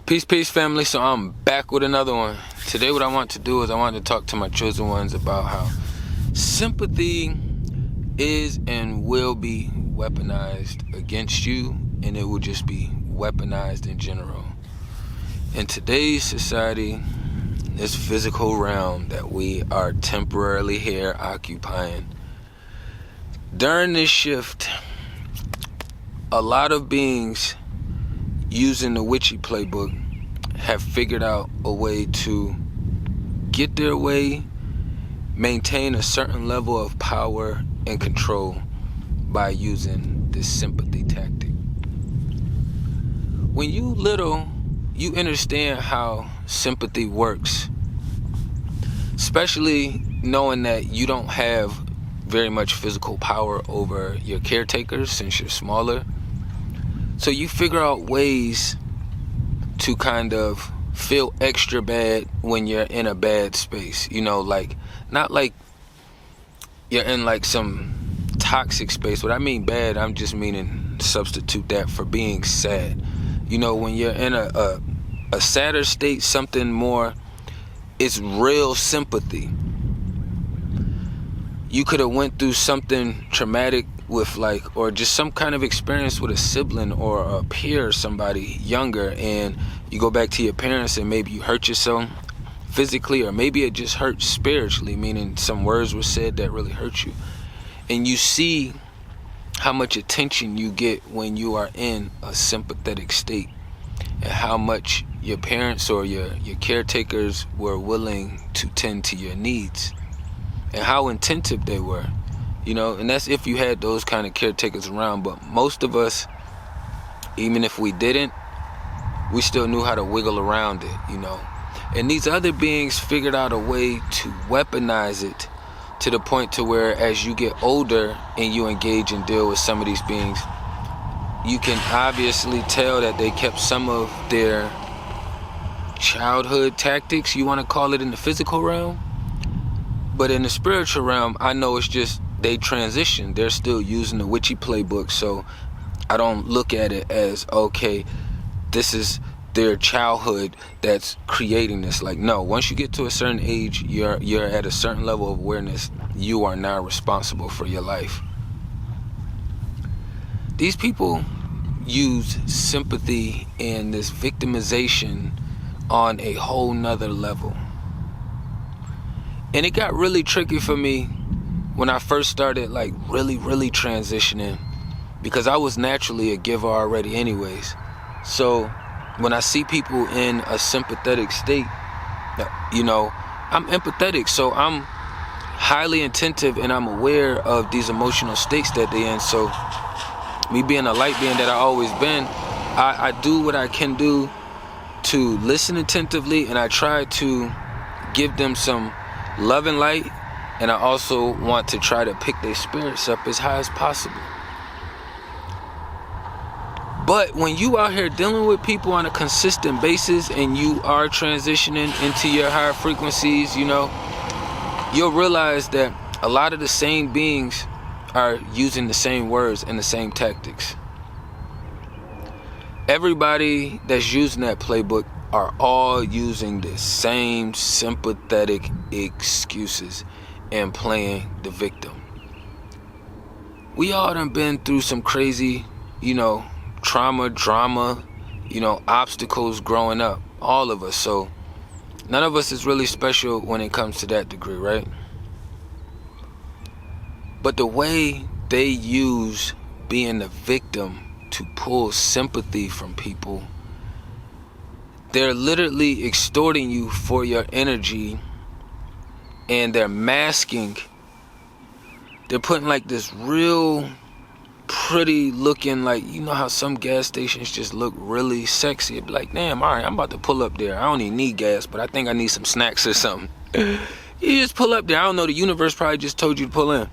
Peace, family. So I'm back with another one. Today what I want to do is I want to talk to my chosen ones about how sympathy is and will be weaponized against you, and it will just be weaponized in general. In today's society, this physical realm that we are temporarily here occupying, during this shift, a lot of beings using the witchy playbook have figured out a way to get their way, maintain a certain level of power and control by using this sympathy tactic. When you little, you understand how sympathy works, especially knowing that you don't have very much physical power over your caretakers since you're smaller. So you figure out ways to kind of feel extra bad when you're in a bad space. You know, like, not like you're in like some toxic space. What I mean bad, I'm just meaning substitute that for being sad. You know, when you're in a sadder state, something more, it's real sympathy. You could have went through something traumatic with or just some kind of experience with a sibling or a peer or somebody younger, and you go back to your parents and maybe you hurt yourself physically, or maybe it just hurt spiritually, meaning some words were said that really hurt you. And you see how much attention you get when you are in a sympathetic state, and how much your parents or your caretakers were willing to tend to your needs, and how attentive they were. You know, and that's if you had those kind of caretakers around. But most of us, even if we didn't, we still knew how to wiggle around it, you know. And these other beings figured out a way to weaponize it to the point to where as you get older and you engage and deal with some of these beings, you can obviously tell that they kept some of their childhood tactics, you want to call it, in the physical realm. But in the spiritual realm, I know it's just they transition. They're still using the witchy playbook, so I don't look at it as, okay, this is their childhood that's creating this. Like, no, once you get to a certain age, you're at a certain level of awareness. You are now responsible for your life. These people use sympathy and this victimization on a whole nother level. And it got really tricky for me when I first started really transitioning, because I was naturally a giver already anyways. So when I see people in a sympathetic state, you know, I'm empathetic, so I'm highly attentive and I'm aware of these emotional states that they're in. So me being a light being that I always been, I do what I can do to listen attentively, and I try to give them some love and light, and I also want to try to pick their spirits up as high as possible. But when you out here dealing with people on a consistent basis and you are transitioning into your higher frequencies, you know, you'll realize that a lot of the same beings are using the same words and the same tactics. Everybody that's using that playbook are all using the same sympathetic excuses and playing the victim. We all done been through some crazy, you know, trauma, drama, you know, obstacles growing up. All of us. So none of us is really special when it comes to that degree, right? But the way they use being the victim to pull sympathy from people, they're literally extorting you for your energy, and they're masking. They're putting this real pretty looking, you know how some gas stations just look really sexy. It'd be like, damn, all right, I'm about to pull up there. I don't even need gas, but I think I need some snacks or something. You just pull up there. I don't know, the universe probably just told you to pull in.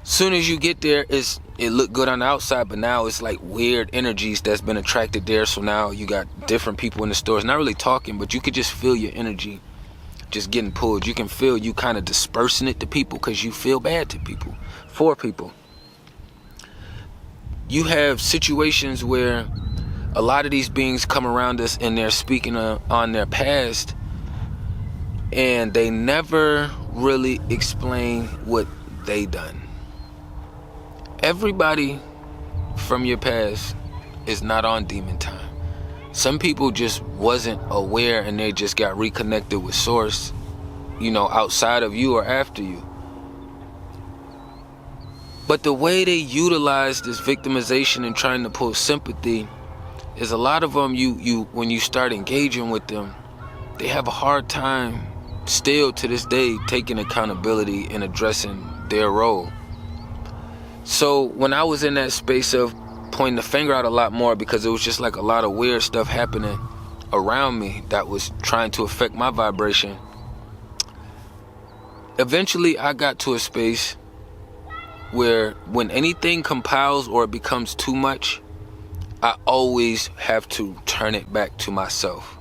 Soon as you get there, it looked good on the outside, but now it's weird energies that's been attracted there. So now you got different people in the stores, not really talking, but you could just feel your energy just getting pulled. You can feel you kind of dispersing it to people because you feel bad to people, for people. You have situations where a lot of these beings come around us and they're speaking on their past, and they never really explain what they done. Everybody from your past is not on demon time. Some people just wasn't aware and they just got reconnected with source, outside of you or after you. But the way they utilize this victimization and trying to pull sympathy is a lot of them, when you start engaging with them, they have a hard time still to this day taking accountability and addressing their role. So when I was in that space of pointing the finger out a lot more, because it was just like a lot of weird stuff happening around me that was trying to affect my vibration, eventually I got to a space where when anything compiles or it becomes too much, I always have to turn it back to myself,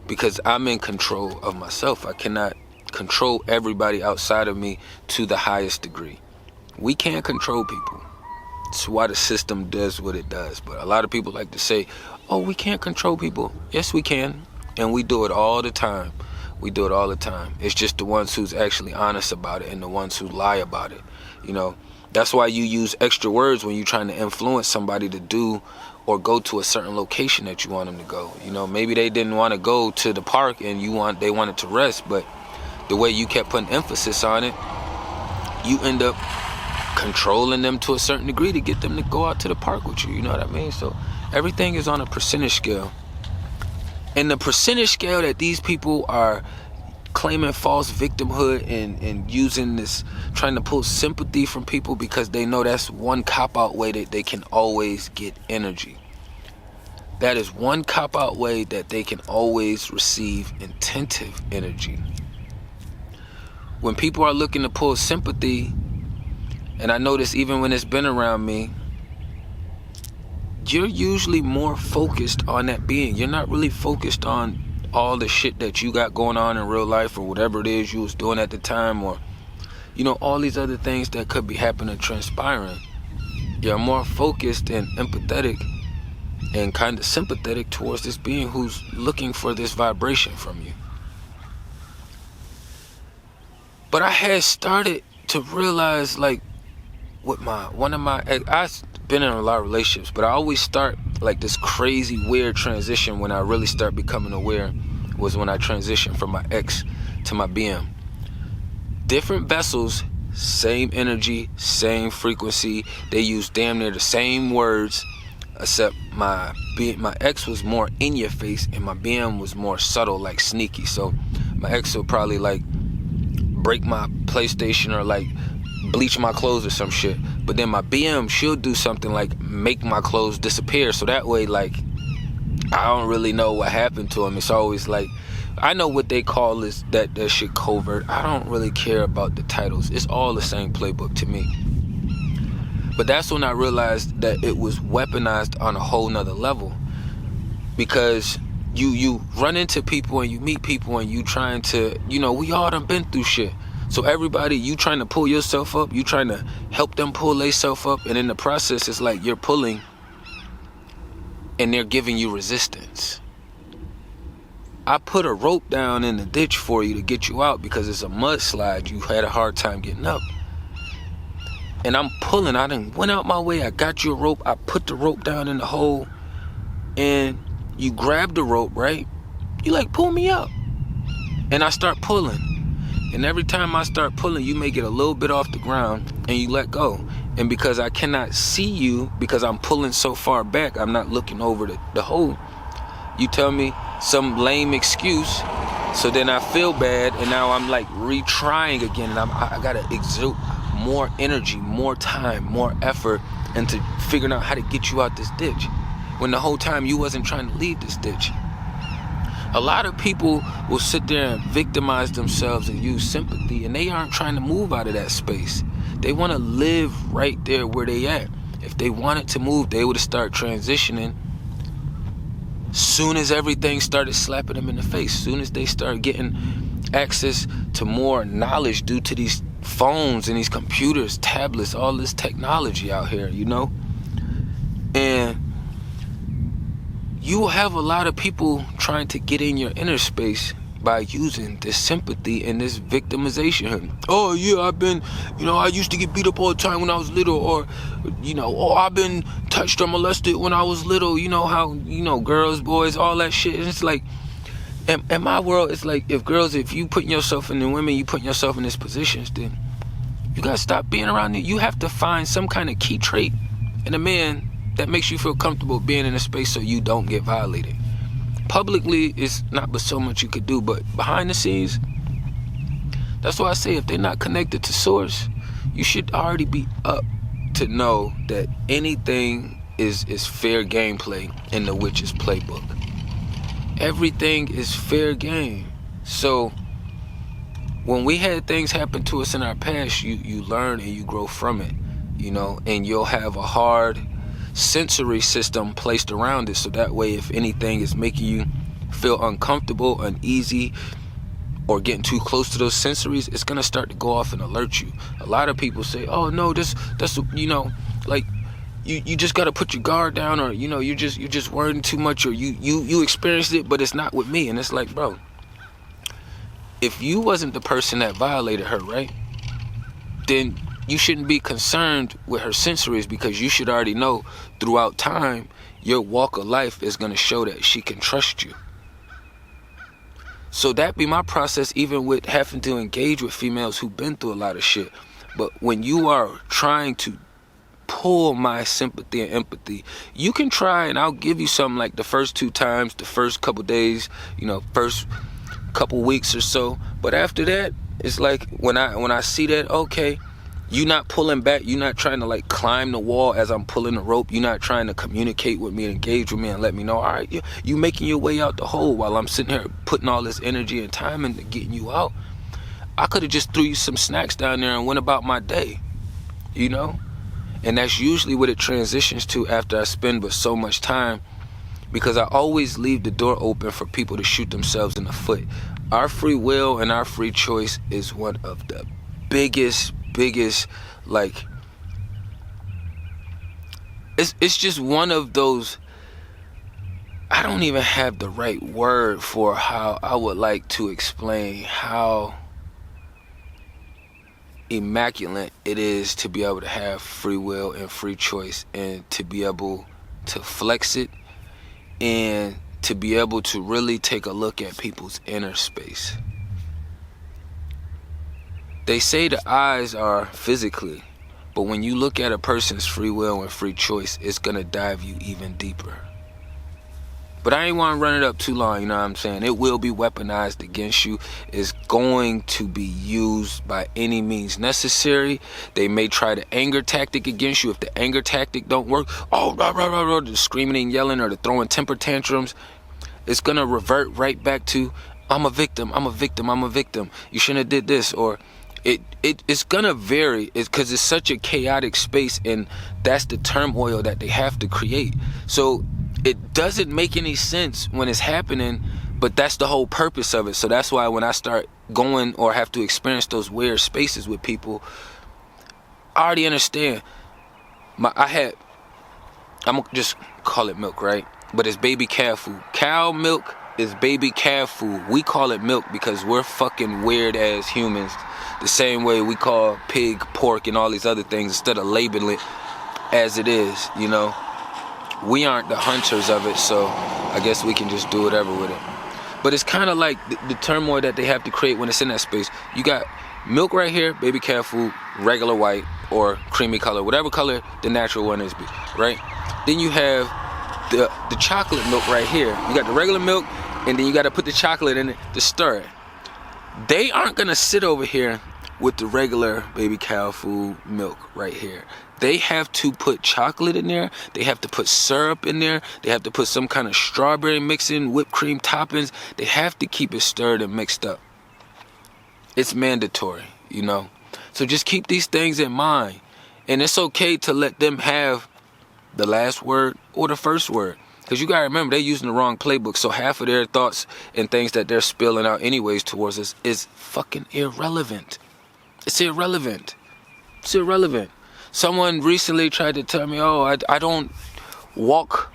because I'm in control of myself. I cannot control everybody outside of me to the highest degree. We can't control people. It's why the system does what it does. But a lot of people like to say, oh, we can't control people. Yes, we can. And we do it all the time. We do it all the time. It's just the ones who's actually honest about it and the ones who lie about it. That's why you use extra words when you're trying to influence somebody to do or go to a certain location that you want them to go. Maybe they didn't want to go to the park and they wanted to rest, but the way you kept putting emphasis on it, you end up controlling them to a certain degree to get them to go out to the park with you. You know what I mean? So everything is on a percentage scale. And the percentage scale that these people are claiming false victimhood and using this, trying to pull sympathy from people because they know that's one cop-out way that they can always get energy. That is one cop-out way that they can always receive intensive energy. When people are looking to pull sympathy, and I notice even when it's been around me, you're usually more focused on that being. You're not really focused on all the shit that you got going on in real life or whatever it is you was doing at the time, or all these other things that could be happening, transpiring. You're more focused and empathetic and kind of sympathetic towards this being who's looking for this vibration from you. But I had started to realize, like, with I've been in a lot of relationships, but I always start like this crazy weird transition. When I really start becoming aware was when I transitioned from my ex to my BM. Different vessels, same energy, same frequency. They use damn near the same words, except my ex was more in your face and my BM was more subtle, like sneaky. So my ex will probably like break my PlayStation or like bleach my clothes or some shit, but then my BM, she'll do something like make my clothes disappear, so that way, like, I don't really know what happened to him. It's always like, I know what they call is that shit covert. I don't really care about the titles. It's all the same playbook to me. But that's when I realized that it was weaponized on a whole nother level, because you run into people and you meet people and you trying to, we all done been through shit. So everybody, you trying to pull yourself up, you trying to help them pull themselves up, and in the process, it's like you're pulling and they're giving you resistance. I put a rope down in the ditch for you to get you out because it's a mudslide. You had a hard time getting up. And I'm pulling. I done went out my way. I got you a rope. I put the rope down in the hole. And you grab the rope, right? You like, pull me up. And I start pulling. And every time I start pulling, you may get a little bit off the ground and you let go. And because I cannot see you, because I'm pulling so far back, I'm not looking over the hole, you tell me some lame excuse. So then I feel bad, and now I'm like retrying again. And I gotta exert more energy, more time, more effort into figuring out how to get you out this ditch, when the whole time you wasn't trying to leave this ditch. A lot of people will sit there and victimize themselves and use sympathy, and they aren't trying to move out of that space. They want to live right there where they at. If they wanted to move, they would have started transitioning soon as everything started slapping them in the face, soon as they started getting access to more knowledge due to these phones and these computers, tablets, all this technology out here, And you have a lot of people trying to get in your inner space by using this sympathy and this victimization. Oh yeah, I used to get beat up all the time when I was little, or I've been touched or molested when I was little. You know how, girls, boys, all that shit. And it's like, in my world, it's like, if you putting yourself in the women, you putting yourself in these positions, then you gotta stop being around it. You have to find some kind of key trait in a man that makes you feel comfortable being in a space so you don't get violated. Publicly, it's not but so much you could do, but behind the scenes, that's why I say, if they're not connected to source, you should already be up to know that anything is fair gameplay in the witch's playbook. Everything is fair game. So when we had things happen to us in our past, you learn and you grow from it, and you'll have a hard sensory system placed around it, so that way, if anything is making you feel uncomfortable, uneasy, or getting too close to those sensories, it's gonna start to go off and alert you. A lot of people say, oh no, that's like you just gotta put your guard down, or you're just worrying too much, or you experienced it, but it's not with me. And it's like, bro, if you wasn't the person that violated her, right, then you shouldn't be concerned with her sensories, because you should already know throughout time your walk of life is going to show that she can trust you. So that be my process, even with having to engage with females who've been through a lot of shit. But when you are trying to pull my sympathy and empathy, you can try, and I'll give you something like the first 2 times, the first couple days, first couple weeks or so. But after that, it's like when I see that, okay, you're not pulling back, you're not trying to like climb the wall as I'm pulling the rope, you're not trying to communicate with me and engage with me and let me know, all right, you making your way out the hole while I'm sitting here putting all this energy and time into getting you out. I could have just threw you some snacks down there and went about my day, and that's usually what it transitions to after I spend with so much time, because I always leave the door open for people to shoot themselves in the foot. Our free will and our free choice is one of the biggest, like, it's just one of those, I don't even have the right word for how I would like to explain how immaculate it is to be able to have free will and free choice, and to be able to flex it, and to be able to really take a look at people's inner space. They say the eyes are physically, but when you look at a person's free will and free choice, it's gonna dive you even deeper. But I ain't want to run it up too long, you know what I'm saying? It will be weaponized against you. It's going to be used by any means necessary. They may try the anger tactic against you. If the anger tactic don't work, the screaming and yelling or the throwing temper tantrums, it's gonna revert right back to, I'm a victim. You shouldn't have did this, or it's gonna vary, because it's such a chaotic space, and that's the turmoil that they have to create. So it doesn't make any sense when it's happening, but that's the whole purpose of it. So that's why when I start going or have to experience those weird spaces with people, I already understand. I'm gonna just call it milk, right? But it's baby calf food. Cow milk is baby calf food. We call it milk because we're fucking weird as humans. The same way we call pig pork and all these other things, instead of labeling it as it is, We aren't the hunters of it, so I guess we can just do whatever with it. But it's kind of like the turmoil that they have to create when it's in that space. You got milk right here, baby calf food, regular white or creamy color, whatever color the natural one is, right? Then you have the chocolate milk right here. You got the regular milk, and then you got to put the chocolate in it to stir it. They aren't gonna sit over here with the regular baby cow food milk right here. They have to put chocolate in there. They have to put syrup in there. They have to put some kind of strawberry mixing, whipped cream toppings. They have to keep it stirred and mixed up. It's mandatory, So just keep these things in mind. And it's okay to let them have the last word or the first word. Because you got to remember, they're using the wrong playbook. So half of their thoughts and things that they're spilling out anyways towards us is fucking irrelevant. It's irrelevant. Someone recently tried to tell me, I don't walk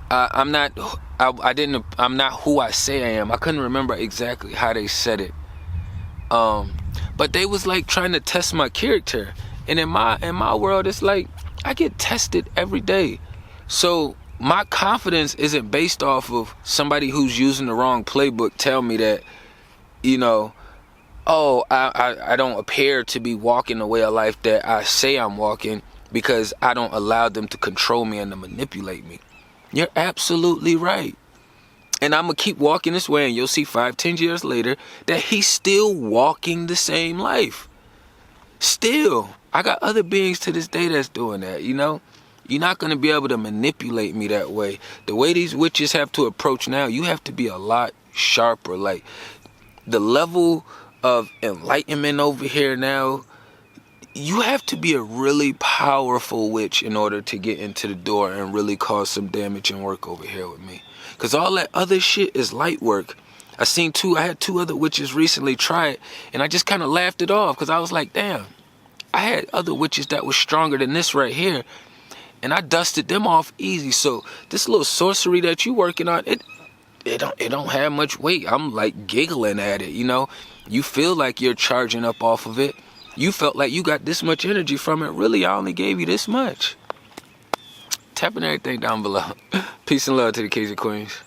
I'm not. I'm not who I say I am. I couldn't remember exactly how they said it. But they was like trying to test my character, and in my world, it's like I get tested every day. So my confidence isn't based off of somebody who's using the wrong playbook tell me that, you know, oh, I don't appear to be walking the way of life that I say I'm walking because I don't allow them to control me and to manipulate me. You're absolutely right. And I'm going to keep walking this way, and you'll see 5-10 years later that he's still walking the same life. Still. I got other beings to this day that's doing that, you know? You're not going to be able to manipulate me that way. The way these witches have to approach now, you have to be a lot sharper. Like, the level of enlightenment over here now, you have to be a really powerful witch in order to get into the door and really cause some damage and work over here with me. Because all that other shit is light work. I had 2 other witches recently try it, and I just kind of laughed it off because I was like, damn, I had other witches that was stronger than this right here, and I dusted them off easy. So this little sorcery that you working on, it don't have much weight. I'm like giggling at it, you know? You feel like you're charging up off of it. You felt like you got this much energy from it. Really, I only gave you this much. Tapping everything down below. Peace and love to the kings and queens.